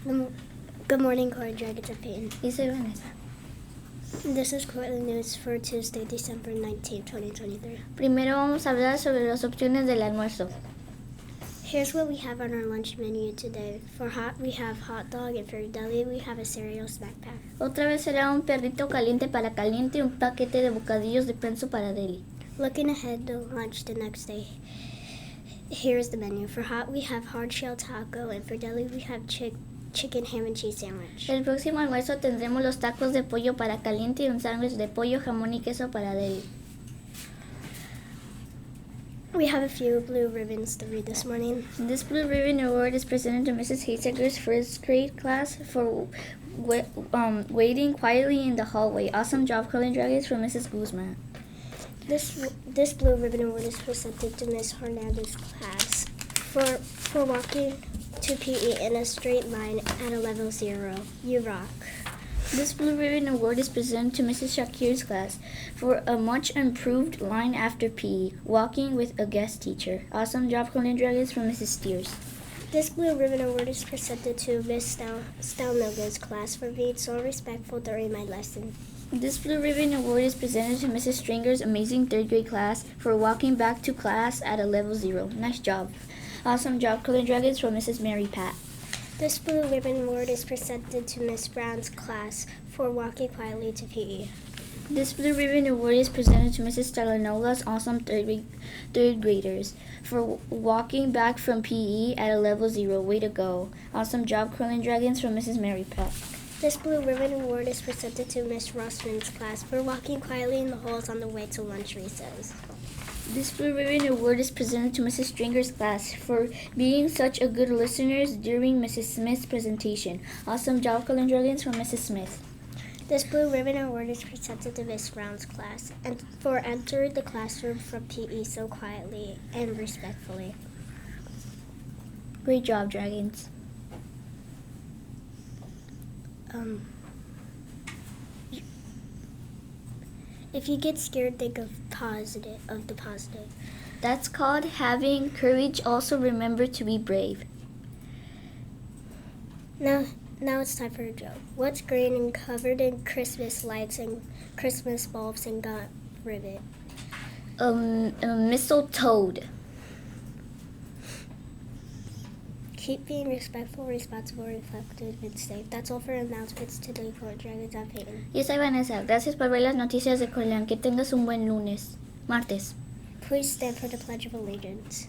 Good morning, Cortland Dragons of Peyton. Y soy Vanessa. This is Cortland News for Tuesday, December 19, 2023. Primero vamos a hablar sobre las opciones del almuerzo. Here's what we have on our lunch menu today. For hot, we have hot dog, and for deli, we have a cereal snack pack. Otra vez será un perrito caliente para caliente y un paquete de bocadillos de prensa para deli. Looking ahead to lunch the next day, here's the menu. For hot, we have hard-shell taco, and for deli, we have chicken ham and cheese sandwich. El próximo almuerzo tendremos los tacos de pollo para caliente y un sándwich de pollo, jamón y queso para deli. We have a few blue ribbons to read this morning. This Blue Ribbon Award is presented to Mrs. Haseger's first grade class for waiting quietly in the hallway. Awesome job, Cortland Dragons, from Mrs. Guzman. This blue ribbon award is presented to Miss Hernandez's class for walking to PE in a straight line at a level 0. You rock. This Blue Ribbon Award is presented to Mrs. Shakir's class for a much improved line after PE, walking with a guest teacher. Awesome job, Cortland Dragons, from Mrs. Steers. This Blue Ribbon Award is presented to Miss Stalnoga's class for being so respectful during my lesson. This Blue Ribbon Award is presented to Mrs. Stringer's amazing third grade class for walking back to class at a level 0. Nice job. Awesome job, Cortland Dragons, from Mrs. Mary Pat. This Blue Ribbon Award is presented to Miss Brown's class for walking quietly to PE. This Blue Ribbon Award is presented to Mrs. Stalanola's awesome third graders for walking back from PE at a level 0. Way to go. Awesome job, Cortland Dragons, from Mrs. Mary Pat. This Blue Ribbon Award is presented to Miss Rossman's class for walking quietly in the halls on the way to lunch recess. This Blue Ribbon Award is presented to Mrs. Stringer's class for being such a good listeners during Mrs. Smith's presentation. Awesome job, Cortland Dragons, from Mrs. Smith. This Blue Ribbon Award is presented to Miss Brown's class and for entering the classroom from PE so quietly and respectfully. Great job, Dragons. If you get scared, think of the positive. That's called having courage. Also remember to be brave. Now it's time for a joke. What's green and covered in Christmas lights and Christmas bulbs and got ribbon? A mistletoe. Keep being respectful, responsible, reflective, and safe. That's all for announcements today, Cortland Dragons of Peyton. Yo soy Vanessa. Gracias por ver las noticias de Cortland. Que tengas un buen martes. Please stand for the Pledge of Allegiance.